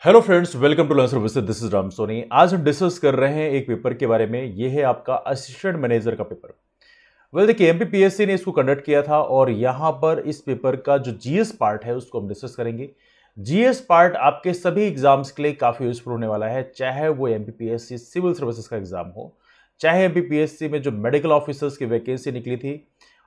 Hello friends, welcome to learn services. This is Ram Soni. आज हम discuss कर रहे हैं एक पेपर के बारे में। ये है आपका असिस्टेंट मैनेजर का पेपर। देखिए, एमपीपीएससी ने इसको कंडक्ट किया था और यहां पर इस पेपर का जो जीएस पार्ट है उसको हम डिस्कस करेंगे। जीएस पार्ट आपके सभी एग्जाम्स के लिए काफी यूजफुल होने वाला है, चाहे वो एमपीपीएससी सिविल सर्विसेज का एग्जाम हो, चाहे एमपीपीएससी में जो मेडिकल ऑफिसर्स की वैकेंसी निकली थी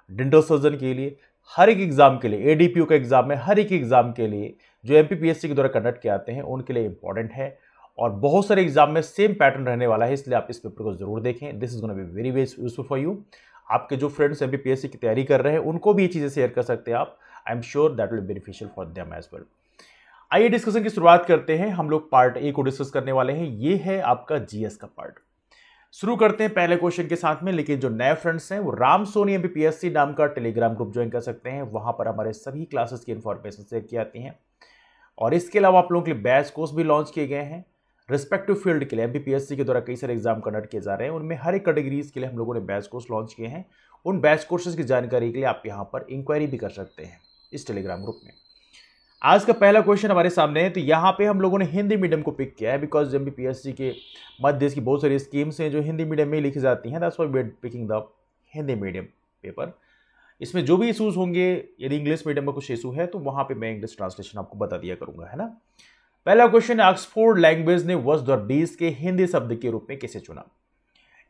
डेंटल सर्जन के लिए, हर एक एग्जाम के लिए, एडीपीयू का एग्जाम है, हर एक एग्जाम के लिए जो एमपीपीएससी के द्वारा कंडक्ट किए आते हैं उनके लिए इंपॉर्टेंट है। और बहुत सारे एग्जाम में सेम पैटर्न रहने वाला है, इसलिए आप इस पेपर को जरूर देखें। This is gonna be very very useful for you. आपके जो फ्रेंड्स एमपीपीएससी की तैयारी कर रहे हैं उनको भी ये चीजें शेयर कर सकते हैं आप। I am sure that will be beneficial for them as well. आइए डिस्कशन की शुरुआत करते हैं। हम लोग पार्ट ए को डिस्कस करने वाले हैं। ये है आपका जीएस का पार्ट। शुरू करते हैं पहले क्वेश्चन के साथ में। लेकिन जो नए फ्रेंड्स हैं वो राम सोनी एमपीपीएससी नाम का टेलीग्राम ग्रुप ज्वाइन कर सकते हैं। वहां पर हमारे सभी क्लासेस की इंफॉर्मेशन शेयर की जाती हैं और इसके अलावा आप लोगों के लिए बैच कोर्स भी लॉन्च किए गए हैं रिस्पेक्टिव फील्ड के लिए। एमपीपीएससी के द्वारा कई सारे एग्जाम कंडक्ट किए जा रहे हैं, उनमें हर एक कैटेगरीज के लिए हम लोगों ने बैच कोर्स लॉन्च किए हैं। उन बैच कोर्सेज की जानकारी के लिए आप यहाँ पर इंक्वायरी भी कर सकते हैं इस टेलीग्राम ग्रुप में। आज का पहला क्वेश्चन हमारे सामने है, तो यहाँ पे हम लोगों ने हिंदी मीडियम को पिक किया है बिकॉज एमपीपीएससी के मध्य देश की बहुत सारी स्कीम्स हैं जो हिंदी मीडियम में लिखी जाती हैं। That's why we are picking the Hindi medium paper. इसमें जो भी इशूज होंगे, यदि इंग्लिश मीडियम में कुछ इशू है तो वहां पे मैं इंग्लिश ट्रांसलेशन आपको बता दिया करूंगा, है ना। पहला क्वेश्चन, ऑक्सफोर्ड लैंग्वेज ने वर्ष 2020 के हिंदी शब्द के रूप में किसे चुना?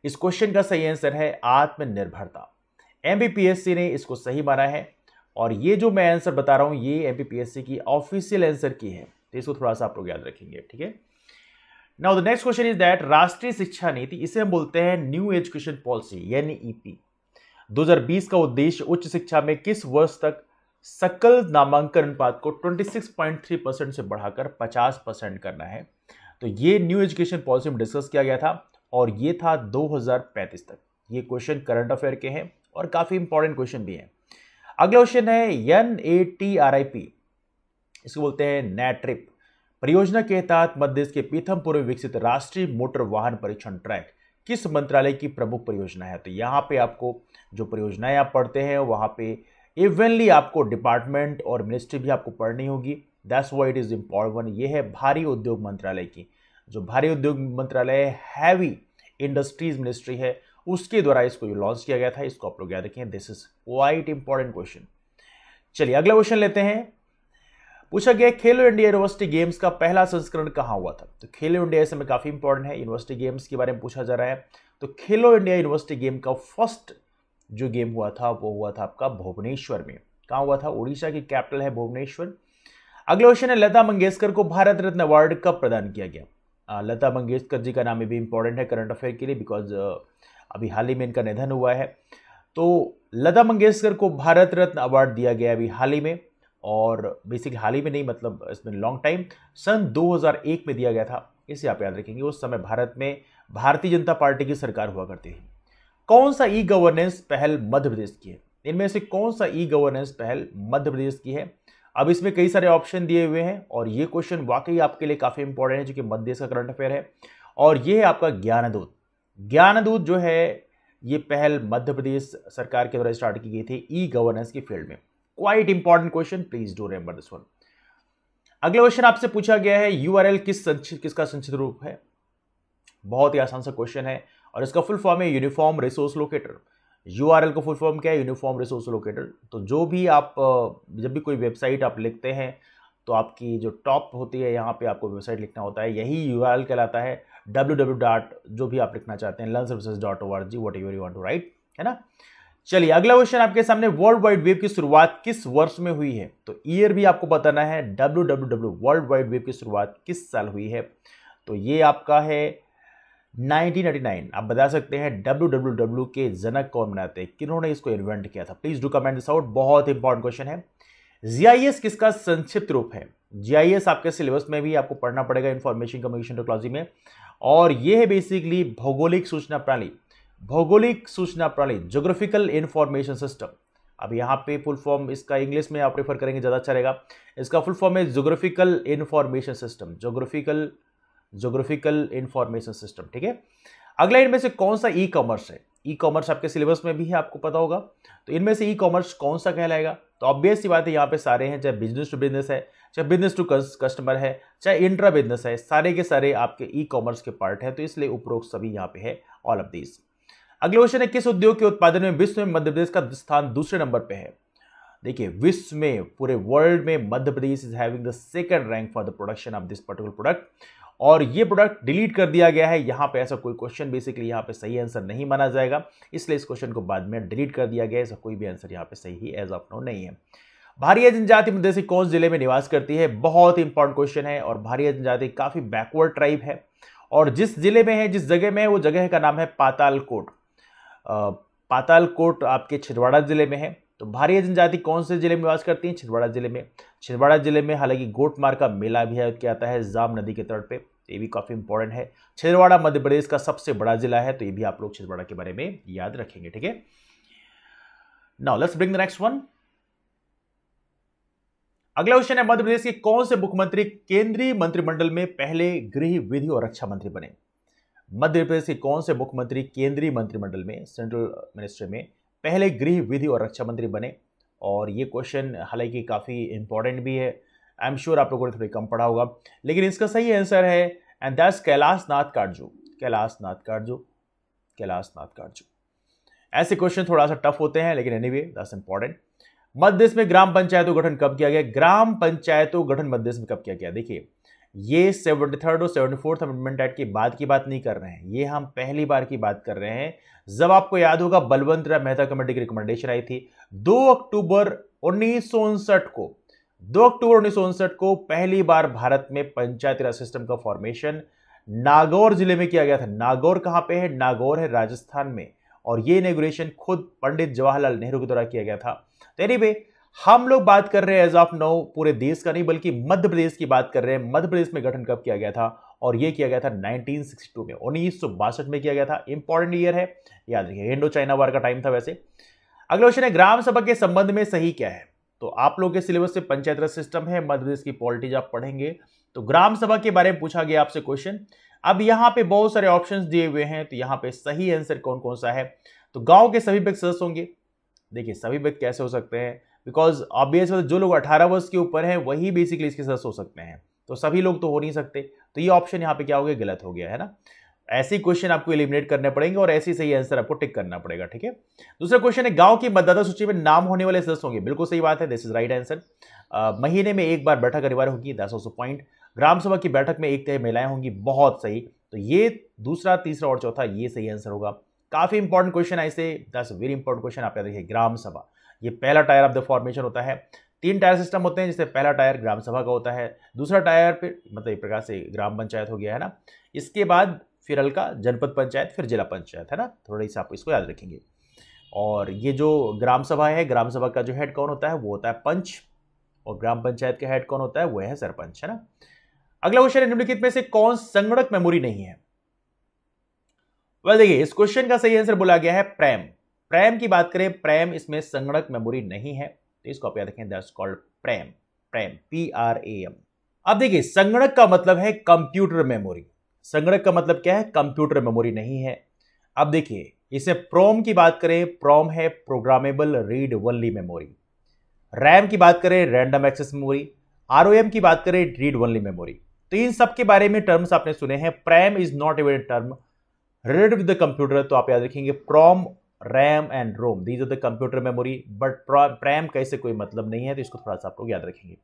इस क्वेश्चन का सही आंसर है आत्मनिर्भरता। एमपीपीएससी ने इसको सही माना है और ये जो मैं आंसर बता रहा हूं ये एमपीपीएससी की ऑफिशियल आंसर की है, तो इसको थोड़ा सा आप लोग याद रखेंगे, ठीक है। Now the next question is that राष्ट्रीय शिक्षा नीति, इसे हम बोलते हैं न्यू एजुकेशन पॉलिसी यानी ईपी, 2020 का उद्देश्य उच्च शिक्षा में किस वर्ष तक सकल नामांकन अनुपात को 26.3% से बढ़ाकर 50% करना है? तो ये न्यू एजुकेशन पॉलिसी में डिस्कस किया गया था और ये था 2035 तक। ये क्वेश्चन करंट अफेयर के हैं और काफी इंपॉर्टेंट क्वेश्चन भी है। अगला क्वेश्चन है NATRIP, इसको बोलते हैं नैट्रिप परियोजना के तहत मध्य प्रदेश के पीथमपुर में विकसित राष्ट्रीय मोटर वाहन परीक्षण ट्रैक किस मंत्रालय की प्रमुख परियोजना है? तो यहाँ पे आपको जो परियोजनाएं आप पढ़ते हैं वहां पे इवनली आपको डिपार्टमेंट और मिनिस्ट्री भी आपको पढ़नी होगी। That's why it is important. ये है भारी उद्योग मंत्रालय की, जो भारी उद्योग मंत्रालय हैवी इंडस्ट्रीज मिनिस्ट्री है उसके द्वारा इसको लॉन्च किया गया था। इसको आप लोग याद रखें, this is quite important question. चलिए अगला क्वेश्चन लेते हैं। पूछा गया खेलो इंडिया यूनिवर्सिटी गेम्स का पहला संस्करण कहां हुआ था? तो खेलो इंडिया इस समय काफी इंपॉर्टेंट है, यूनिवर्सिटी गेम्स के बारे में पूछा जा रहा है। तो खेलो इंडिया यूनिवर्सिटी गेम का फर्स्ट जो गेम हुआ था वो हुआ था आपका भुवनेश्वर में। कहां हुआ था? उड़ीसा की कैपिटल है भुवनेश्वर। अगला क्वेश्चन है लता मंगेशकर को भारत रत्न अवार्ड कब प्रदान किया गया? लता मंगेशकर जी का नाम भी इंपॉर्टेंट है करंट अफेयर के लिए बिकॉज अभी हाल ही में इनका निधन हुआ है। तो लता मंगेशकर को भारत रत्न अवार्ड दिया गया अभी हाल ही में, और बेसिकली हाल ही में नहीं, मतलब इसमें लॉन्ग टाइम, सन 2001 में दिया गया था। इसे आप याद रखेंगे। उस समय भारत में भारतीय जनता पार्टी की सरकार हुआ करती थी। कौन सा ई गवर्नेंस पहल मध्य प्रदेश की है? इनमें से कौन सा ई गवर्नेंस पहल मध्य प्रदेश की है? अब इसमें कई सारे ऑप्शन दिए हुए हैं और ये क्वेश्चन वाकई आपके लिए काफी इंपॉर्टेंट है जो कि मध्य प्रदेश का करंट अफेयर है। और ये है आपका ज्ञानदूत। ज्ञानदूत जो है ये पहल मध्य प्रदेश सरकार के द्वारा स्टार्ट की गई थी ई गवर्नेंस की फील्ड में। Quite important question, please do remember this one. अगला क्वेश्चन आपसे पूछा गया है यूआरएल किसका संक्षिप्त रूप है? बहुत ही आसान सा क्वेश्चन है और इसका फुल फॉर्म है यूनिफॉर्म रिसोर्स लोकेटर। यूआरएल का फुल फॉर्म क्या है? Uniform resource locator. तो जो भी आप जब भी कोई वेबसाइट आप लिखते हैं तो आपकी जो टॉप होती है यहाँ पे आपको वेबसाइट लिखना होता है, यही यूआरएल कहलाता है। www. जो भी आप लिखना चाहते हैं learnservices.org, whatever you want to write, है ना। चलिए अगला क्वेश्चन आपके सामने, वर्ल्ड वाइड वेब की शुरुआत किस वर्ष में हुई है? तो ईयर भी आपको बताना है। www वर्ल्ड वाइड वेब की शुरुआत किस साल हुई है? तो ये आपका है 1999। आप बता सकते हैं www के जनक कौन बनाते हैं, किन्होंने इसको इन्वेंट किया था? Please do comment this out. बहुत इंपॉर्टेंट क्वेश्चन है। जीआईएस किसका संक्षिप्त रूप है? जीआईएस आपके सिलेबस में भी आपको पढ़ना पड़ेगा इंफॉर्मेशन कम्युनिकेशन टेक्नोलॉजी में, और ये है बेसिकली भौगोलिक सूचना प्रणाली। भौगोलिक सूचना प्रणाली, ज्योग्राफिकल इंफॉर्मेशन सिस्टम। अब यहाँ पे फुल फॉर्म इसका इंग्लिश में आप प्रेफर करेंगे ज्यादा अच्छा रहेगा। इसका फुल फॉर्म है geographical information system. Geographical information system, ठीक है। अगला इनमें से कौन सा ई कॉमर्स है? ई कॉमर्स आपके सिलेबस में भी है, आपको पता होगा। तो इनमें से ई कॉमर्स कौन सा कहलाएगा? तो ऑब्वियस सी बात है यहाँ पे सारे हैं, चाहे बिजनेस टू बिजनेस है, चाहे बिजनेस टू कस्टमर है, चाहे इंट्रा बिजनेस है, सारे के सारे आपके ई कॉमर्स के पार्ट है, तो इसलिए उपरोक्त सभी यहाँ पे है ऑल ऑफ दीज। अगले क्वेश्चन है, किस उद्योग के उत्पादन में विश्व में मध्य प्रदेश का स्थान दूसरे नंबर पे है? देखिए, विश्व में पूरे वर्ल्ड में Madhya Pradesh is having the second rank for the production of this particular product, और ये प्रोडक्ट डिलीट कर दिया गया है। यहाँ पे ऐसा कोई क्वेश्चन बेसिकली यहाँ पे सही आंसर नहीं माना जाएगा, इसलिए इस क्वेश्चन को बाद में डिलीट कर दिया गया है। ऐसा कोई भी आंसर यहाँ पे सही एज ऑफ नाउ नहीं है। भारिया जनजाति मध्य से कौन जिले में निवास करती है? बहुत इंपॉर्टेंट क्वेश्चन है, और भारिया जनजाति काफी बैकवर्ड ट्राइब है, और जिस जिले में है, जिस जगह में है, वो जगह का नाम है पातालकोट। पातालकोट आपके छिंदवाड़ा जिले में है। तो भारिया जनजाति कौन से जिले में निवास करती है? छिंदवाड़ा जिले में। छिंदवाड़ा जिले में हालांकि गोटमार का मेला भी आयोजित किया जाता है जाम नदी के तट पे, ये भी काफी इंपॉर्टेंट है। छिंदवाड़ा मध्य प्रदेश का सबसे बड़ा जिला है, तो ये भी आप लोग छिंदवाड़ा के बारे में याद रखेंगे, ठीक है। Now let's bring the next one. अगला क्वेश्चन है, मध्य प्रदेश के कौन से मुख्यमंत्री केंद्रीय मंत्रिमंडल में पहले गृह, विधि और रक्षा मंत्री बने? मध्य प्रदेश के कौन से मुख्यमंत्री केंद्रीय मंत्रिमंडल में, सेंट्रल मिनिस्ट्री में पहले गृह, विधि और रक्षा मंत्री बने? और ये क्वेश्चन हालांकि काफी इंपॉर्टेंट भी है, आई एम श्योर आप लोगों ने थोड़ी कम पढ़ा होगा, लेकिन इसका सही आंसर है एंड दैट्स कैलाश नाथ काटजू। कैलाश नाथ काटजू, कैलाश नाथ काटजू। ऐसे क्वेश्चन थोड़ा सा टफ होते हैं, लेकिन एनीवे दैट्स इंपॉर्टेंट। मध्य प्रदेश में ग्राम पंचायतों गठन कब किया गया? ग्राम पंचायतों गठन मध्य प्रदेश में कब किया गया? देखिए, ये 73rd और 74th अमेंडमेंट एक्ट के बाद की बात नहीं कर रहे हैं, ये हम पहली बार की बात कर रहे हैं, जब आपको याद होगा बलवंत राय मेहता कमेटी की रिकमेंडेशन आई थी 2 अक्टूबर 1959 को। 2 अक्टूबर 1959 को पहली बार भारत में पंचायती राज सिस्टम का फॉर्मेशन नागौर जिले में किया गया था। नागौर कहां पे है? नागौर है राजस्थान में, और ये इनॉग्रेशन खुद पंडित जवाहरलाल नेहरू के द्वारा किया गया था। तो एनीवे, हम लोग बात कर रहे हैं एज ऑफ नाउ पूरे देश का नहीं, बल्कि मध्य प्रदेश की बात कर रहे हैं। मध्य प्रदेश में गठन कब किया गया था? और यह किया गया था 1962 में, 1962 में किया गया था। इंपॉर्टेंट ईयर है, याद रखिए, इंडो चाइना वार का टाइम था वैसे। अगला क्वेश्चन है, ग्राम सभा के संबंध में सही क्या है? तो आप लोग के सिलेबस में पंचायत राज सिस्टम है, मध्य प्रदेश की पॉलिटिक्स आप पढ़ेंगे, तो ग्राम सभा के बारे में पूछा गया आपसे क्वेश्चन। अब यहां पे बहुत सारे ऑप्शंस दिए हुए हैं, तो यहां पे सही आंसर कौन कौन सा है? तो गांव के सभी व्यक्ति सदस्य होंगे। देखिए, सभी व्यक्ति कैसे हो सकते हैं? बिकॉज ऑब्वियस जो लोग 18 वर्ष के ऊपर हैं वही बेसिकली इसके सदस्य हो सकते हैं, तो सभी लोग तो हो नहीं सकते, तो ये ऑप्शन यहाँ पे क्या हो गया? गलत हो गया है ना। ऐसे क्वेश्चन आपको एलिमिनेट करने पड़ेंगे और ऐसे सही आंसर आपको टिक करना पड़ेगा, ठीक है। दूसरा क्वेश्चन है, गांव की मतदाता सूची में नाम होने वाले सदस्य होंगे। बिल्कुल सही बात है, दिस इज राइट आंसर। महीने में एक बार बैठक अनिवार्य होगी, दैट्स आल्सो पॉइंट। ग्राम सभा की बैठक में 1/3 महिलाएं होंगी, बहुत सही। तो ये दूसरा, तीसरा और चौथा ये सही आंसर होगा। काफी इंपॉर्टेंट क्वेश्चन है, इसे दैट्स वेरी इंपॉर्टेंट क्वेश्चन। आप याद रखिए, ग्राम सभा ये पहला टायर ऑफ द फॉर्मेशन होता है। 3 टायर सिस्टम होते हैं, जिससे पहला टायर ग्राम सभा का होता है, दूसरा टायर पे मतलब एक प्रकार से ग्राम पंचायत हो गया है ना, इसके बाद फिर हल्का जनपद पंचायत, फिर जिला पंचायत, है ना। थोड़ी सी आप इसको याद रखेंगे। और ये जो ग्राम सभा है, ग्राम सभा का जो हेड कौन होता है? वो होता है पंच, और ग्राम पंचायत का हेड कौन होता है? वो है सरपंच, है ना। अगला क्वेश्चन है, निम्नलिखित में से कौन संगणक मेमोरी नहीं है? देखिए, इस क्वेश्चन का सही आंसर बोला गया है प्रैम। प्रैम की बात करें, प्रैम इसमें संगणक मेमोरी नहीं है, तो इसको आप याद रखें, that's called pram. Pram, PRAM। अब देखिए, संगणक का मतलब है कंप्यूटर मेमोरी। संगणक का मतलब क्या है? कंप्यूटर मेमोरी नहीं है। अब देखिए, इसे प्रोम की बात करें, प्रोम है programmable read only memory. RAM की बात करें, रैंडम एक्सेस मेमोरी। ROM की बात करें, रीड ओनली मेमोरी। तो इन सब के बारे में टर्म्स आपने सुने हैं। PRAM is not even term related with the computer, तो आप याद रखेंगे PROM, RAM and ROM, these are the computer memory, but PRAM का इससे कोई मतलब नहीं है, तो इसको थोड़ा सा आप लोग याद रखेंगे।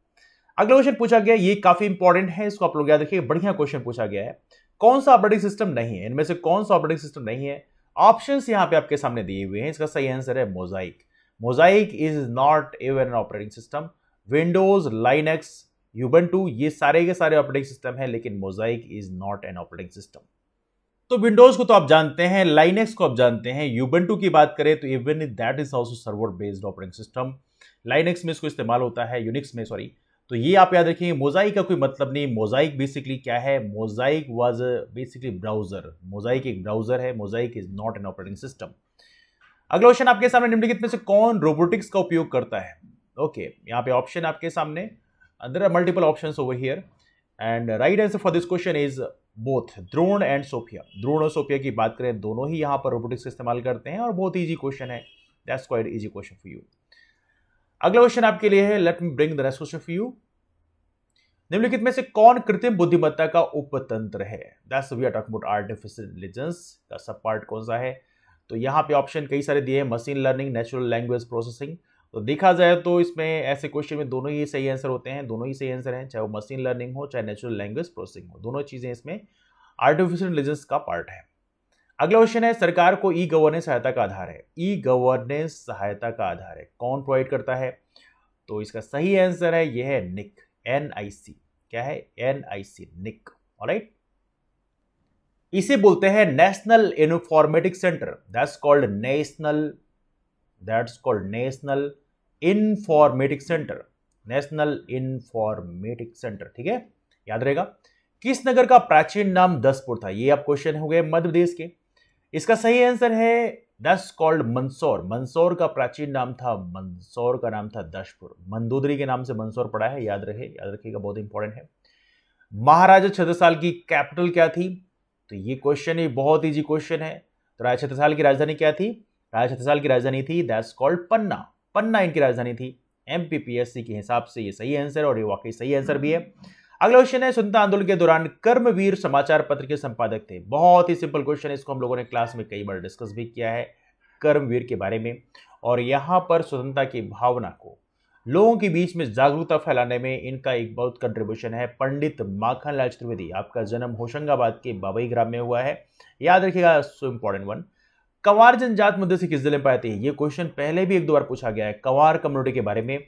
अगला क्वेश्चन पूछा गया, ये काफी इंपॉर्टेंट है, इसको आप लोग याद रखिए, बढ़िया क्वेश्चन पूछा गया है। कौन सा ऑपरेटिंग सिस्टम नहीं है? इनमें से कौन सा ऑपरेटिंग सिस्टम नहीं है? ऑप्शंस यहां पे आपके सामने दिए हुए हैं, इसका सही आंसर है Mosaic. Mosaic is not even an operating system. Windows, Linux, Ubuntu, ये सारे के सारे ऑपरेटिंग सिस्टम है, लेकिन Mosaic is not an operating system. तो विंडोज को तो आप जानते हैं, लाइनक्स को आप जानते हैं, यूबंटू की बात करें तो even that is also server based operating system. Linux में इसको इस्तेमाल होता है, यूनिक्स में सॉरी। तो ये आप याद रखिए, मोजाइक का कोई मतलब नहीं। मोजाइक बेसिकली क्या है? Mosaic was basically browser. Mosaic एक ब्राउजर है, Mosaic is not an operating system. अगला क्वेश्चन आपके सामने, निम्नलिखित में से कौन रोबोटिक्स का उपयोग करता है? ओके, यहाँ पे ऑप्शन आपके सामने, there are multiple options over here and right answer for this question is both Drona and Sophia. Drona और सोफिया की बात करें, दोनों ही यहाँ पर रोबोटिक्स का इस्तेमाल करते हैं, और बहुत इजी क्वेश्चन है, that's quite easy question for you. अगला क्वेश्चन आपके लिए है, let me bring the next question for you. निम्नलिखित में से कौन कृत्रिम बुद्धिमत्ता का उपतंत्र है? That's we are talking about artificial intelligence का सब पार्ट कौन सा है? तो यहाँ पे ऑप्शन कई सारे दिए हैं, machine learning, natural language processing. तो देखा जाए तो इसमें ऐसे क्वेश्चन में दोनों ही सही आंसर होते हैं, दोनों ही सही आंसर हैं, चाहे वो मशीन लर्निंग हो चाहे नेचुरल लैंग्वेज प्रोसेसिंग हो, दोनों चीजें इसमें आर्टिफिशियल इंटेलिजेंस का पार्ट है। अगला क्वेश्चन है, सरकार को ई गवर्नेंस सहायता का आधार है। ई गवर्नेंस सहायता का आधार है कौन प्रोवाइड करता है? तो इसका सही आंसर है यह है निक, NIC। क्या है? NIC, निक। ऑलराइट, इसे बोलते हैं national informatic centre. That's called national informatic centre, national informatic centre. ठीक है, याद रहेगा। किस नगर का प्राचीन नाम दसपुर था? ये आप क्वेश्चन हो गए मध्य प्रदेश के। इसका सही आंसर है दैट्स कॉल्ड मंदसौर। मंदसौर का प्राचीन नाम था, मंदसौर का नाम था दशपुर। मंदोदरी के नाम से मंदसौर पड़ा है, याद रखिएगा, बहुत इंपॉर्टेंट है। महाराजा छत्रसाल की कैपिटल क्या थी? तो ये क्वेश्चन ही बहुत इजी क्वेश्चन है। तो राजा छत्रसाल की राजधानी क्या थी? राजा छत्रसाल की राजधानी थी दैट्स कॉल्ड पन्ना। पन्ना इनकी राजधानी थी। MPPSC के हिसाब से ये सही आंसर और ये वाकई सही आंसर भी है। अगला क्वेश्चन है, स्वतंत्रता आंदोलन के दौरान कर्मवीर समाचार पत्र के संपादक थे। बहुत ही सिंपल क्वेश्चन है, इसको हम लोगों ने क्लास में कई बार डिस्कस भी किया है कर्मवीर के बारे में। और यहां पर स्वतंत्रता की भावना को लोगों के बीच में जागरूकता फैलाने में इनका एक बहुत कंट्रीब्यूशन है। पंडित माखनलाल चतुर्वेदी, आपका जन्म होशंगाबाद के बाबई ग्राम में हुआ है, याद रखिएगा, सो इंपॉर्टेंट वन। कंवार जनजात मध्य से किस जिले में पाते हैं? ये क्वेश्चन पहले भी एक दो बार पूछा गया है कंवार कम्युनिटी के बारे में।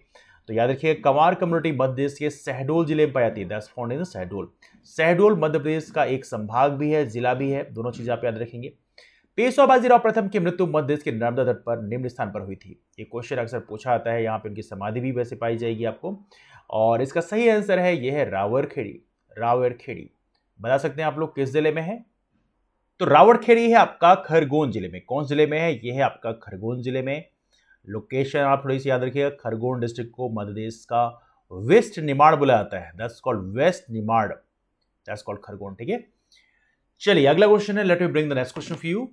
तो याद रखिए, कंवार कम्युनिटी मध्य प्रदेश के शहडोल जिले में पाई जाती है। That's found in Shahdol. Shahdol Madhya Pradesh का एक संभाग भी है, जिला भी है, दोनों चीजें आप याद रखेंगे। पेशवा बाजीराव प्रथम की मृत्यु मध्य प्रदेश के नर्मदा तट पर निम्न स्थान पर हुई थी। ये क्वेश्चन अक्सर पूछा आता है, यहाँ पे उनकी समाधि भी वैसे पाई जाएगी आपको। और इसका सही आंसर है यह है रावरखेड़ी। रावरखेड़ी बता सकते हैं आप लोग किस जिले में है? तो रावरखेड़ी है आपका खरगोन जिले में। कौन जिले में है? यह है आपका खरगोन जिले में। लोकेशन आप थोड़ी सी याद रखिएगा, खरगोन डिस्ट्रिक्ट को मध्य प्रदेश का वेस्ट निमाड़ बोला जाता है। That's called west Nimar, that's called Khargone. ठीक है, चलिए अगला क्वेश्चन है, let me bring the next question for you.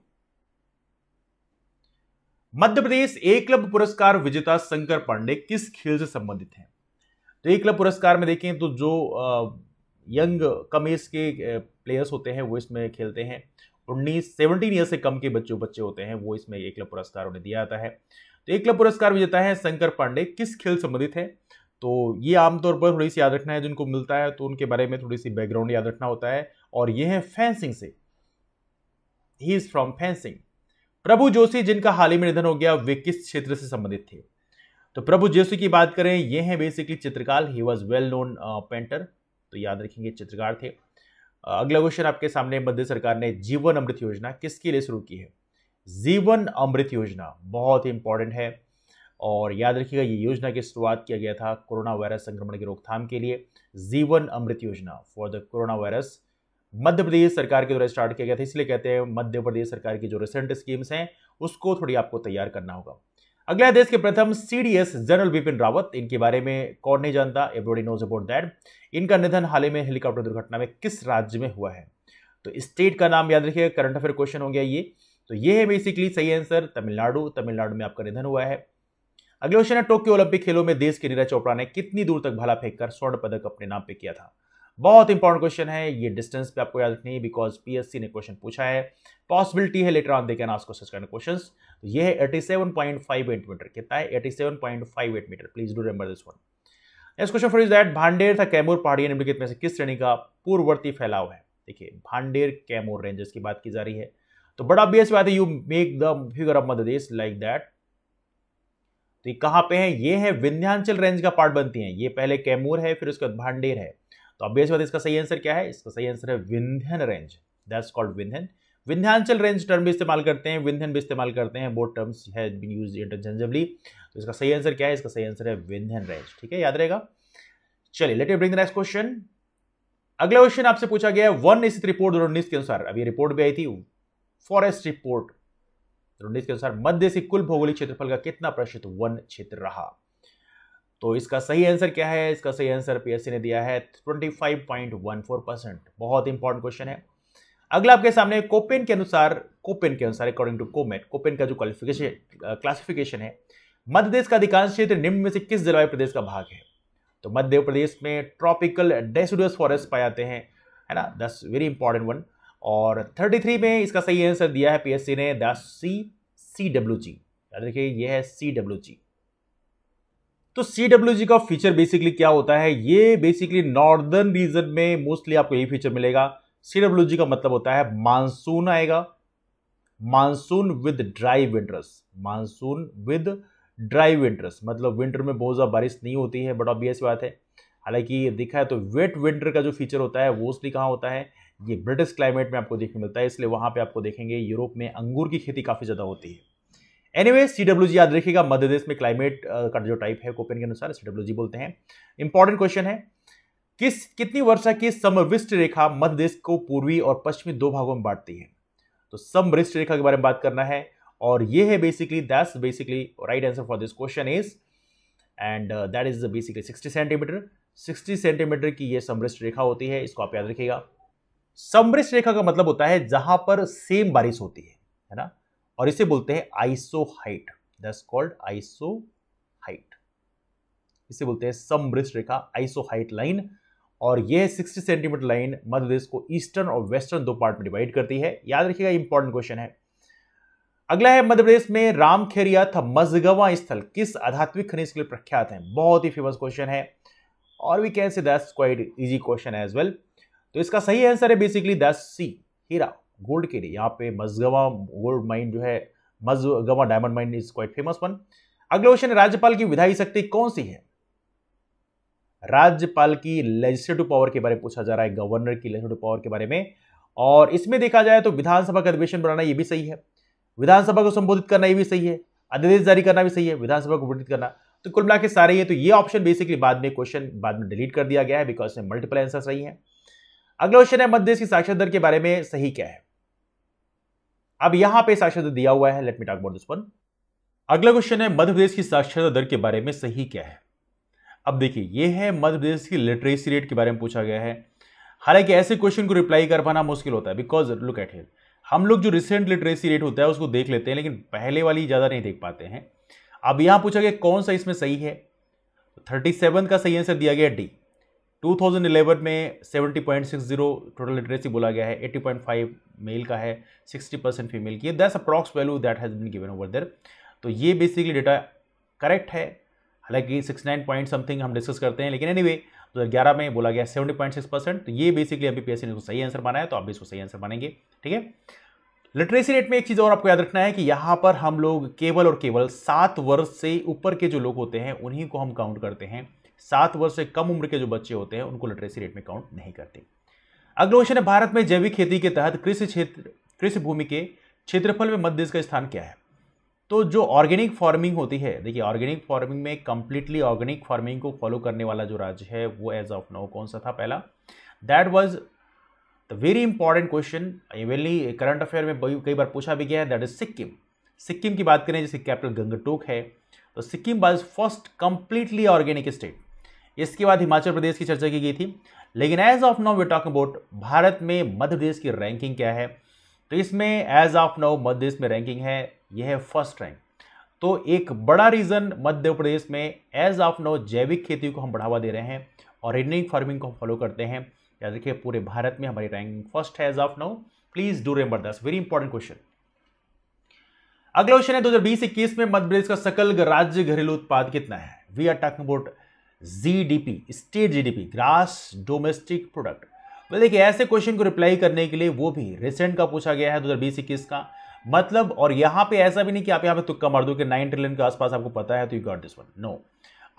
Madhya Pradesh Eklavya पुरस्कार विजेता शंकर पांडे किस खेल से संबंधित हैं? तो एकलव्य पुरस्कार में देखें तो जो यंग कम एज के प्लेयर्स होते हैं वो इसमें खेलते हैं। 17 ईयर से कम के बच्चे होते हैं वो इसमें एकलव्य पुरस्कार उन्हें दिया जाता है। तो एकलव्य पुरस्कार विजेता है शंकर पांडे, किस खेल संबंधित है? तो ये आमतौर पर थोड़ी सी याद रखना है, जिनको मिलता है तो उनके बारे में थोड़ी सी बैकग्राउंड याद रखना होता है। और ये है फेंसिंग से, ही इज फ्रॉम फेंसिंग। प्रभु जोशी जिनका हाल ही में निधन हो गया, वे किस क्षेत्र से संबंधित थे? तो प्रभु जोशी की बात करें, ये हैं बेसिकली चित्रकार। He was well known painter, तो याद रखेंगे चित्रकार थे। अगला क्वेश्चन आपके सामने, मध्य सरकार ने जीवन अमृत योजना किसके लिए शुरू की है? जीवन अमृत योजना बहुत ही इंपॉर्टेंट है और याद रखिएगा ये योजना की शुरुआत किया गया था कोरोना वायरस संक्रमण की रोकथाम के लिए। जीवन अमृत योजना for the corona virus Madhya Pradesh सरकार के द्वारा स्टार्ट किया गया था, इसलिए कहते हैं मध्य प्रदेश सरकार की जो रिसेंट स्कीम्स हैं उसको थोड़ी आपको तैयार करना होगा। अगला देश के प्रथम CDS जनरल बिपिन रावत, इनके बारे में कौन नहीं जानता, एवरीबॉडी नोज अबाउट दैट। इनका निधन हाल ही में हेलीकॉप्टर दुर्घटना में किस राज्य में हुआ है? तो स्टेट का नाम याद रखिएगा, करंट अफेयर क्वेश्चन हो गया ये। तो ये है बेसिकली सही आंसर तमिलनाडु। तमिलनाडु में आपका निधन हुआ है। अगला क्वेश्चन है, टोक्यो ओलंपिक खेलों में देश के नीरज चोपड़ा ने कितनी दूर तक भाला फेंककर स्वर्ण पदक अपने नाम पे किया था? बहुत इंपॉर्टेंट क्वेश्चन है ये, डिस्टेंस पे आपको याद रखनी है बिकॉज PSC ने क्वेश्चन पूछा है। पॉसिबिलिटी है later on they can ask such kind of questions. तो ये है 87.58 मीटर। कितना है? 87.58 metre. Please do remember this one. Next question for is that, Bhander तथा कैमूर पहाड़ियां निम्नलिखित में से किस श्रेणी का पूर्ववर्ती फैलाव है? देखिए भांडेर कैमूर रेंजेस की बात की जा रही है, तो बड़ा ऑब्वियस बात है, you make the figure of Madhya Pradesh like that. तो ये कहां पे है? ये है विंध्याचल रेंज का पार्ट बनती है। ये पहले कैमूर है फिर उसके बाद भांडेर है। तो ऑब्वियस बात, इसका सही आंसर क्या है? इसका सही आंसर है Vindhyan range. That's called Vindhyan. Vindhyachal range term भी इस्तेमाल करते हैं, विंध्यन भी इस्तेमाल करते हैं, both terms has been used interchangeably. तो इसका सही आंसर क्या है? इसका सही आंसर है विंध्यन रेंज। ठीक है, याद रहेगा। चलिए late me bring the next question. अगला क्वेश्चन आपसे पूछा गया है वन स्थित रिपोर्ट 2019 के अनुसार, अभी रिपोर्ट भी आई थी फॉरेस्ट रिपोर्ट 2019 के अनुसार, मध्य से कुल भौगोलिक क्षेत्रफल का कितना प्रतिशत वन क्षेत्र रहा? तो इसका सही आंसर क्या है? इसका सही आंसर PSC ने दिया है 25.14%। बहुत इंपॉर्टेंट क्वेश्चन है। अगला आपके सामने, कोपेन के अनुसार अकॉर्डिंग टू कोमेट, कोपेन का जो क्लासिफिकेशन है, मध्य देश का अधिकांश क्षेत्र निम्न में से किस जलवायु प्रदेश का भाग है? तो मध्य प्रदेश में ट्रॉपिकल डेसिडुअस फॉरेस्ट पाए जाते हैं, है ना, दैट्स वेरी इंपॉर्टेंट वन। और 33 में इसका सही आंसर दिया है पीएससी ने, दैट्स CWG। याद रखिए ये है CWG। तो CWG का फीचर बेसिकली क्या होता है, ये बेसिकली नॉर्दर्न रीजन में मोस्टली आपको यही फीचर मिलेगा। CWG का मतलब होता है मानसून आएगा, monsoon with dry winters, monsoon with dry winters, मतलब विंटर में बहुत ज्यादा बारिश नहीं होती है, बट ऑब्वियस बात है। हालांकि देखा है तो वेट विंटर का जो फीचर होता है मोस्टली कहाँ होता है, ये ब्रिटिश क्लाइमेट में आपको देखने मिलता है, इसलिए वहां पे आपको देखेंगे यूरोप में अंगूर की खेती काफी ज्यादा होती है। एनीवे CWG याद रखिएगा, मध्य प्रदेश में क्लाइमेट का जो टाइप है कोपेन के अनुसार CWG बोलते हैं। इंपॉर्टेंट क्वेश्चन है, कितनी वर्षा की समवृष्टि रेखा मध्य प्रदेश को पूर्वी और पश्चिमी दो भागों में बांटती है। तो समवृष्टि रेखा के बारे में बात करना है, और ये है basically that's basically right answer for this question is, and that is basically 60 centimetre. 60 centimetre की ये समवृष्टि रेखा होती है, इसको आप याद रखिएगा। समवृष्टि रेखा का मतलब होता है जहां पर सेम बारिश होती है ना, और इसे बोलते हैं iso height, that's called iso height. इसे बोलते हैं समवृष्टि रेखा, आइसो हाइट लाइन। और यह 60 सेंटीमीटर लाइन मध्य प्रदेश को ईस्टर्न और वेस्टर्न दो पार्ट में डिवाइड करती है। याद रखिएगा, इंपॉर्टेंट क्वेश्चन है। अगला है, मध्य प्रदेश में रामखेरिया था मझगवां स्थल किस आध्यात्मिक खनिज के लिए प्रख्यात है। बहुत ही फेमस क्वेश्चन है, और we can say that's quite easy question as well. तो इसका सही आंसर है बेसिकली दैट्स सी, हीरा, गोल्ड के लिए। यहाँ पे मझगवां गोल्ड माइन जो है, Majhgawan diamond mine is quite famous one. अगला क्वेश्चन है, राज्यपाल की विधायी शक्ति कौन सी है। राज्यपाल की लेजिस्लेटिव पावर के बारे में पूछा जा रहा है, गवर्नर की लेजिस्लेटिव पावर के बारे में। और इसमें देखा जाए तो विधानसभा का अधिवेशन बनाना ये भी सही है, विधानसभा को संबोधित करना ये भी सही है, आदेश जारी करना भी सही है, विधानसभा को संबोधित करना, तो कुल मिला के सारे ये। तो ये ऑप्शन बेसिकली बाद में क्वेश्चन बाद में डिलीट कर दिया गया है, बिकॉज में मल्टीपल आंसर सही है। अगला क्वेश्चन है, मध्य प्रदेश की साक्षरता दर के बारे में सही क्या है। अब यहां पे साक्षरता दिया हुआ है, let me talk about this one. अगला क्वेश्चन है, मध्य प्रदेश की साक्षरता दर के बारे में सही क्या है। अब देखिए, यह है मध्य प्रदेश की लिटरेसी रेट के बारे में पूछा गया है। हालांकि ऐसे क्वेश्चन को रिप्लाई कर पाना मुश्किल होता है, बिकॉज लुक एट हियर, हम लोग जो रिसेंट लिटरेसी रेट होता है उसको देख लेते हैं, लेकिन पहले वाली ज्यादा नहीं देख पाते हैं। अब यहां पूछा गया कौन सा इसमें सही है, 37 का सही आंसर दिया गया डी। 2011 में 70.60 टोटल लिटरेसी बोला गया है, 80.5 मेल का है, 60% फीमेल की है, that's approx value that has been given over there. तो ये बेसिकली डेटा करेक्ट है। हालांकि 69 पॉइंट समथिंग हम डिस्कस करते हैं, लेकिन एनीवे 2011 में बोला गया 70.6%। तो ये बेसिकली एमपीपीएससी ने इसको सही आंसर माना है, तो आप भी इसको सही आंसर मानेंगे, ठीक है। लिटरेसी रेट में एक चीज और आपको याद रखना है कि यहां पर हम लोग केवल और केवल 7 वर्ष से ऊपर के जो लोग होते हैं उन्हीं को हम काउंट करते हैं। 7 वर्ष से कम उम्र के जो बच्चे होते हैं उनको लिटरेसी रेट में काउंट नहीं करते। अगला क्वेश्चन है, भारत में जैविक खेती के तहत कृषि भूमि के क्षेत्रफल में मध्य प्रदेश का स्थान क्या है। तो जो ऑर्गेनिक फार्मिंग होती है, देखिए ऑर्गेनिक फार्मिंग में कंप्लीटली ऑर्गेनिक फार्मिंग को फॉलो करने वाला जो राज्य है वो एज ऑफ नाउ कौन सा था पहला, that was the very important question, इवेंटली current affair में कई बार पूछा भी गया है, दैट इज सिक्किम। सिक्किम की बात करें, जैसे कैपिटल गंगटोक है, तो Sikkim was first completely organic state. इसके बाद हिमाचल प्रदेश की चर्चा की गई थी, लेकिन as of now we talk about Bharat में मध्य प्रदेश की रैंकिंग क्या है। तो इसमें as of now Madhya Pradesh में रैंकिंग है, यह है फर्स्ट रैंक। तो एक बड़ा रीजन मध्य प्रदेश में एज ऑफ नाउ जैविक खेती को हम बढ़ावा दे रहे हैं और ऑर्गेनिक फार्मिंग को हम फॉलो करते हैं। याद रखिए, पूरे भारत में हमारी रैंकिंग फर्स्ट है as of now, please do remember that's very important question. अगला क्वेश्चन है, 2020-21 में मध्य प्रदेश का सकल राज्य घरेलू उत्पाद कितना है। We are talking about GDP, state GDP, gross domestic product. well, देखिए ऐसे क्वेश्चन को रिप्लाई करने के लिए वो भी रिसेंट का पूछा गया है, 2020-21 का मतलब। और यहां पे ऐसा भी नहीं कि आप यहां पे तुक्का मार दो कि 9 ट्रिलियन के आसपास आपको पता है तो you got this one, no,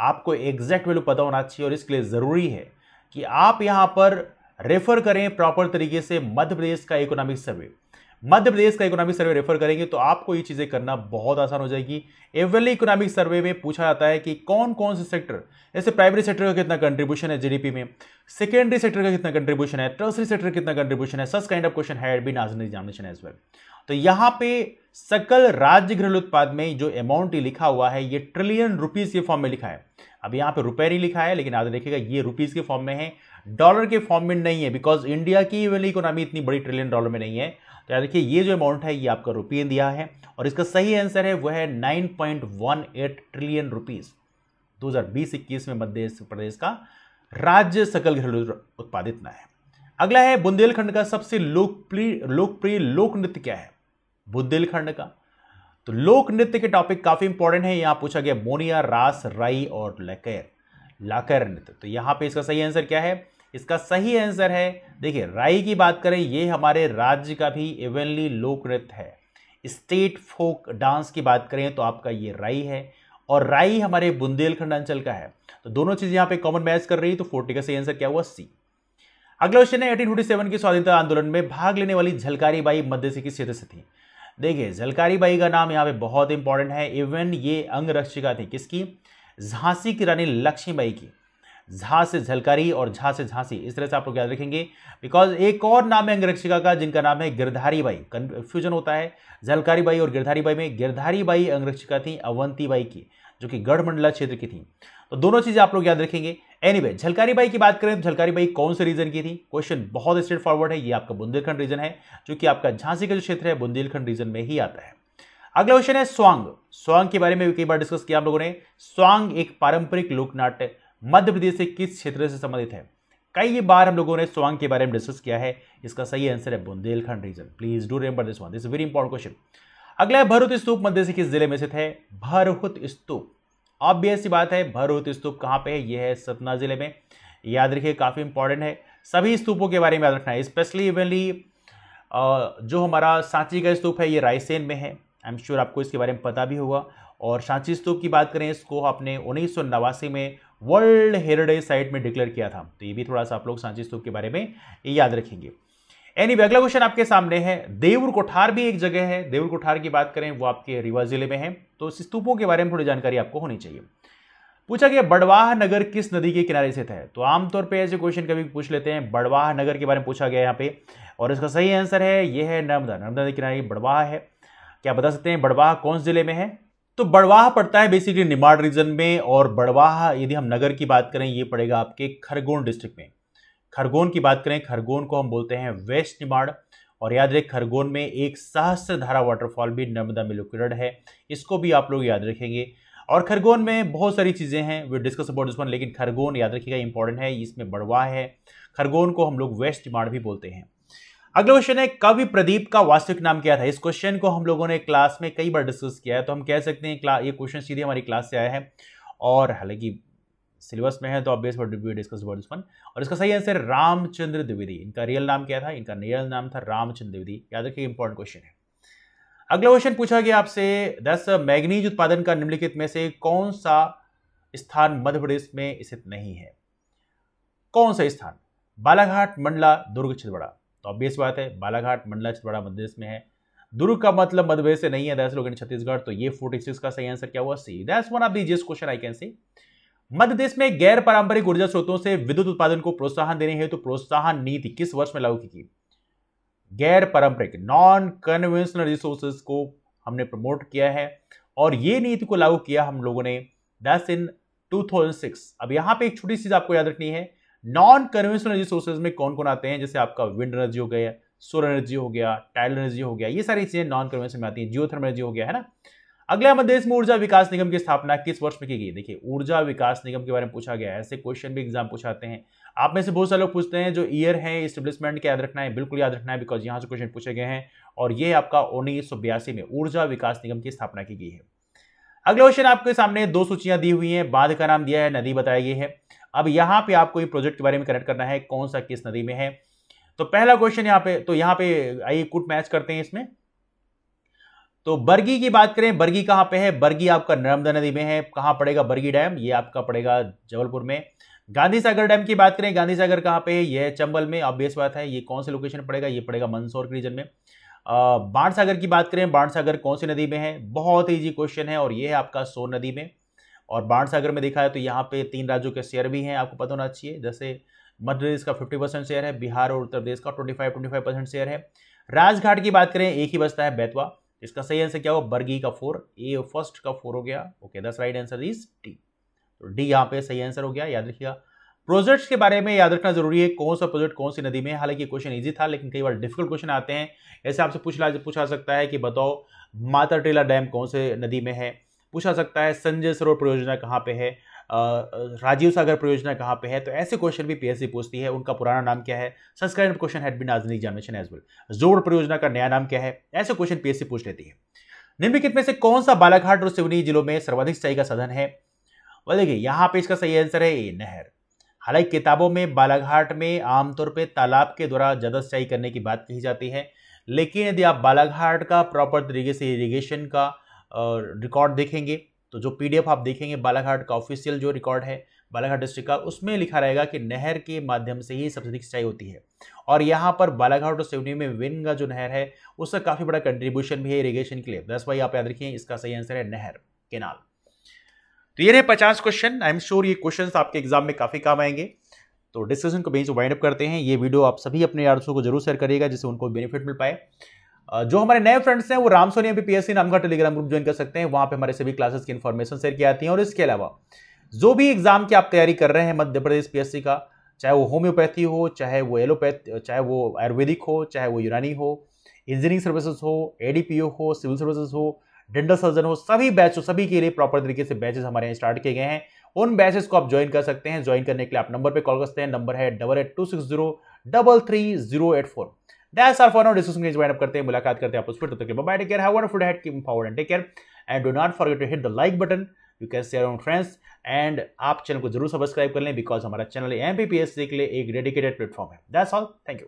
आपको एग्जैक्ट वैल्यू पता होना चाहिए। और इसके लिए जरूरी है कि आप यहां पर रेफर करें प्रॉपर तरीके से मध्य प्रदेश का इकोनॉमिक सर्वे। मध्य प्रदेश का इकोनॉमिक सर्वे रेफर करेंगे तो आपको ये चीजें करना बहुत आसान हो जाएगी। एवरली इकोनॉमिक सर्वे में पूछा जाता है कि कौन कौन से सेक्टर, जैसे प्राइमरी सेक्टर का कितना कंट्रीब्यूशन है जीडीपी में, सेकेंडरी सेक्टर का कितना कंट्रीब्यूशन है, टर्सरी सेक्टर का कितना कंट्रीब्यूशन है, such kind of question had been asked in examination as well. तो यहां पे सकल राज्य घरेलू उत्पाद में जो अमाउंट लिखा हुआ है ये ट्रिलियन रुपीज के फॉर्म में लिखा है। अब यहां पे रुपए नहीं लिखा है, लेकिन आगे देखिएगा ये रुपीज के फॉर्म में है, डॉलर के फॉर्म में नहीं है, बिकॉज इंडिया की इकोनॉमी इतनी बड़ी ट्रिलियन डॉलर में नहीं है। तो याद देखिए ये जो अमाउंट है ये आपका रुपये दिया है, और इसका सही आंसर है वह है 9.18 ट्रिलियन रुपीज। 2020-21 में मध्य प्रदेश का राज्य सकल घरेलू उत्पादित न है। अगला है बुंदेलखंड का सबसे लोकप्रिय लोक नृत्य क्या है? बुंदेलखंड का तो लोक नृत्य के टॉपिक काफी इंपॉर्टेंट है। यहां पूछा गया मोनिया, रास, राई और लाकर नृत्य। तो यहां पे इसका सही आंसर क्या है? इसका सही आंसर है, देखिए राई की बात करें, ये हमारे राज्य का भी इवनली लोक नृत्य है। स्टेट फोक डांस की बात करें तो आपका ये राई है, और राई हमारे बुंदेलखंड अंचल का है। तो दोनों चीजें यहां पे कॉमन मैच कर रही है, तो 40 का सही आंसर क्या हुआ? सी। अगला क्वेश्चन है 1847 के स्वतंत्रता आंदोलन में भाग लेने वाली झलकारी बाई मध्य से किस क्षेत्र से थी? देखिए झलकारी बाई का नाम यहाँ पे बहुत इंपॉर्टेंट है। इवन ये अंगरक्षिका थी किसकी? झांसी की रानी लक्ष्मीबाई की। झा से झलकारी और झा से झांसी, इस तरह से आप लोग याद रखेंगे, बिकॉज एक और नाम है अंगरक्षिका का जिनका नाम है गिरधारी बाई। कंफ्यूजन होता है झलकारी बाई और गिरधारी बाई में। गिरधारी बाई अंगरक्षिका थी अवंती बाई की, जो कि गढ़मंडला क्षेत्र की थी। तो दोनों चीजें आप लोग याद रखेंगे। एनीवे, झलकारी बाई की बात करें तो झलकारी बाई कौन से रीजन की थी? क्वेश्चन बहुत स्ट्रेट फॉरवर्ड है। ये आपका बुंदेलखंड रीजन है, जो कि आपका झांसी का जो क्षेत्र है बुंदेलखंड रीजन में ही आता है। अगला क्वेश्चन है स्वांग। स्वांग के बारे में भी कई बार डिस्कस किया आप लोगों ने। स्वांग एक पारंपरिक लोकनाट्य मध्य प्रदेश से किस क्षेत्र से संबंधित है? कई बार हम लोगों ने स्वांग के बारे में डिस्कस किया है। इसका सही आंसर है Bundelkhand region. Please do remember this one, this is very important question. अगला है भरहुत स्तूप मध्य से किस जिले में स्थित है? भरहुत स्तूप, ऑब्वियस सी बात है, भरहुत स्तूप कहां पे है? यह है सतना जिले में। याद रखिए, काफी इंपॉर्टेंट है। सभी स्तूपों के बारे में याद रखना है, स्पेशली इवनली जो हमारा सांची का स्तूप है ये रायसेन में है। आई एम श्योर आपको इसके बारे में पता भी होगा। और सांची स्तूप की बात करें, इसको आपने 1989 में वर्ल्ड हेरिटेज साइट में डिक्लेयर किया था। तो ये भी थोड़ा सा आप लोग सांची स्तूप के बारे में याद रखेंगे। एनीवे, अगला क्वेश्चन आपके सामने है। देऊर कोठार भी एक जगह है। देऊर कोठार की बात करें वो आपके रीवा जिले में है। तो स्तूपों के बारे में थोड़ी जानकारी आपको होनी चाहिए। पूछा गया बड़वाह नगर किस नदी के किनारे स्थित है? तो आमतौर पे ऐसे क्वेश्चन कभी पूछ लेते हैं। बड़वाह नगर के बारे में पूछा गया यहाँ पे, और इसका सही आंसर है यह है नर्मदा। नर्मदा नदी किनारे बड़वाह है। क्या बता सकते हैं बड़वाह कौन से जिले में है? तो बड़वाह पड़ता है बेसिकली निमाड़ रीजन में, और बड़वाह यदि हम नगर की बात करें ये पड़ेगा आपके खरगोन डिस्ट्रिक्ट में। खरगोन की बात करें, खरगोन को हम बोलते हैं वेस्ट निमाड़। और याद रखें खरगोन में एक सहस्त्रधारा वाटरफॉल भी नर्मदा में लोकेटेड है, इसको भी आप लोग याद रखेंगे। और खरगोन में बहुत सारी चीजें हैं, we discuss about this one, लेकिन खरगोन याद रखिएगा इंपॉर्टेंट है। इसमें बड़वाह है, खरगोन को हम लोग वेस्ट निमाड़ भी बोलते हैं। अगला क्वेश्चन है कवि प्रदीप का वास्तविक नाम क्या था? इस क्वेश्चन को हम लोगों ने क्लास में कई बार डिस्कस किया है, तो हम कह सकते हैं ये क्वेश्चन सीधे हमारी क्लास से आया है, और हालांकि सिलेबस में है तो obvious discuss about this one. और इसका सही आंसर रामचंद्र द्विवेदी। इनका रियल नाम क्या था? इनका रियल नाम था रामचंद्र द्विवेदी। याद रखिए, इंपॉर्टेंट क्वेश्चन है। अगला क्वेश्चन पूछा गया आपसे, 10 मैग्नीज उत्पादन का निम्नलिखित में से कौन सा स्थान मध्य प्रदेश में स्थित नहीं है? कौन सा स्थान? बालाघाट, मंडला, दुर्ग, छिंदवाड़ा। तो ऑब्वियस बात है, बालाघाट, मंडला, छिंदवाड़ा मध्य प्रदेश में है। दुर्ग का मतलब मध्य प्रदेश से नहीं है, दैट्स लोग इन छत्तीसगढ़। तो ये 46 का सही आंसर क्या हुआ? C. That's one of the easiest question I can say. Madhya Pradesh में गैर पारंपरिक ऊर्जा स्रोतों से विद्युत उत्पादन को प्रोत्साहन देने हेतु प्रोत्साहन नीति किस वर्ष में लागू की गई? गैर पारंपरिक नॉन कन्वेंशनल रिसोर्सेज को हमने प्रमोट किया है, और ये नीति को लागू किया हम लोगों ने, दैट्स इन 2006। अब यहां पे एक छोटी चीज आपको याद रखनी है, नॉन कन्वेंशनल रिसोर्सेज में कौन कौन आते हैं? जैसे आपका विंड एनर्जी हो गया, सोलर एनर्जी हो गया, टाइडल एनर्जी हो गया, ये सारी चीजें नॉन कन्वेंशनल में आती हैं। जियोथर्मल एनर्जी हो गया, है ना। अगला मध्य प्रदेश में ऊर्जा विकास निगम की स्थापना किस वर्ष में की गई? देखिए ऊर्जा विकास निगम के बारे में पूछा गया है, ऐसे क्वेश्चन भी एग्जाम पूछाते हैं। आप में से बहुत सारे लोग पूछते हैं जो ईयर है एस्टेब्लिशमेंट का याद रखना है, बिल्कुल याद रखना है, बिकॉज यहां से क्वेश्चन पूछे गए हैं। और ये आपका 1982 में ऊर्जा विकास निगम की स्थापना की गई है। अगला क्वेश्चन आपके सामने 2 सूचियां दी हुई हैं, बांध का नाम दिया है, नदी बताई गई है। अब यहां पे आपको ये प्रोजेक्ट के बारे में करेक्ट करना है, कौन सा किस नदी में है। तो पहला क्वेश्चन यहाँ पे आइए कुट मैच करते हैं इसमें। तो बरगी की बात करें, बरगी कहां पे है? बरगी आपका नर्मदा नदी में है। कहां पड़ेगा बरगी डैम? ये आपका पड़ेगा जबलपुर में। गांधी सागर डैम की बात करें, गांधी सागर कहां पे है? ये है चंबल में। ऑब्वियस बात है, ये कौन से लोकेशन पड़ेगा? ये पड़ेगा मंदसौर के रीजन में। बाणसागर की बात करें, बाणसागर कौन सी नदी में है? बहुत ईजी क्वेश्चन है, और ये है आपका सोन नदी में। और बाणसागर में देखा है तो यहाँ पे 3 राज्यों के शेयर भी हैं, आपको पता होना चाहिए। जैसे मध्य प्रदेश का 50% शेयर है, बिहार और उत्तर प्रदेश का 25% शेयर है। राजघाट की बात करें, एक ही बचता है बैतवा। इसका सही आंसर क्या होगा? बरगी का 4, ए फर्स्ट का 4 हो गया। Okay, that's right answer is D. तो डी यहाँ पे सही आंसर हो गया, याद रखिएगा। प्रोजेक्ट्स के बारे में याद रखना जरूरी है, कौन सा प्रोजेक्ट कौन सी नदी में है। हालांकि क्वेश्चन इजी था, लेकिन कई बार डिफिकल्ट क्वेश्चन आते हैं। ऐसे आपसे पूछा सकता है कि बताओ माता टीला डैम कौन से नदी में है। पूछा सकता है संजय सरोवर परियोजना कहाँ पे है, राजीव सागर परियोजना कहाँ पे है, तो ऐसे क्वेश्चन भी पीएससी पूछती है। उनका पुराना नाम क्या है, संस्करण question had been asked in examination as well. जोड़ परियोजना का नया नाम क्या है, ऐसे क्वेश्चन पीएससी पूछ लेती है। निम्नलिखित में से कौन सा बालाघाट और सिवनी जिलों में सर्वाधिक सिंचाई का साधन है? well, देखिए यहां पे इसका सही आंसर है ए, नहर। हालांकि किताबों में बालाघाट में आमतौर पे तालाब के द्वारा ज्यादा सिंचाई करने की बात कही जाती है, लेकिन यदि आप बालाघाट का प्रॉपर तरीके से इरिगेशन का रिकॉर्ड देखेंगे, तो जो पीडीएफ आप देखेंगे बालाघाट का ऑफिशियल जो रिकॉर्ड है बालाघाट डिस्ट्रिक्ट का, उसमें लिखा रहेगा कि नहर के माध्यम से ही सबसे अधिक सिंचाई होती है। और यहाँ पर बालाघाट और सिवनी में विनगा जो नहर है उसका काफी बड़ा कंट्रीब्यूशन भी है इरिगेशन के लिए। दैट्स व्हाई आप याद रखिए इसका सही आंसर है नहर, केनाल। तो ये रहे 50 क्वेश्चन। आई एम श्योर ये क्वेश्चन आपके एग्जाम में काफी काम आएंगे। तो डिस्कशन को बेंच वाइंड अप करते हैं। ये वीडियो आप सभी अपने यार दोस्तों को जरूर शेयर करिएगा जिससे उनको बेनिफिट मिल पाए। जो हमारे नए फ्रेंड्स हैं वो रामसोनी एमपीपीएससी नाम का टेलीग्राम ग्रुप ज्वाइन कर सकते हैं। वहां पे हमारे सभी क्लासेस की इन्फॉर्मेशन शेयर की जाती है। और इसके अलावा जो भी एग्जाम की आप तैयारी कर रहे हैं मध्य प्रदेश पीएससी का, चाहे वो होम्योपैथी हो, चाहे वो एलोपैथी, चाहे वो आयुर्वेदिक हो, चाहे वो यूनानी हो, इंजीनियरिंग सर्विसेज हो, एडीपीओ हो, सिविल सर्विसेज हो, डेंटल सर्जन हो, सभी बैच सभी के लिए प्रॉपर तरीके से बैचेस हमारे यहाँ स्टार्ट किए गए हैं। उन बैचेस को आप ज्वाइन कर सकते हैं। ज्वाइन करने के लिए आप नंबर पे कॉल कर सकते हैं। नंबर है 8826033084। That's all for now. Discussion में ज्वाइन अप करते हैं, मुलाकात करते हैं आप उस पर। तब तक के bye, take care, have a wonderful day, keep forward and take care and do not forget to hit the like button. You can share on friends and आप चैनल को जरूर सब्सक्राइब कर लें बिकॉज हमारा चैनल एमपीपीएससी के लिए एक dedicated platform है। That's all, thank you.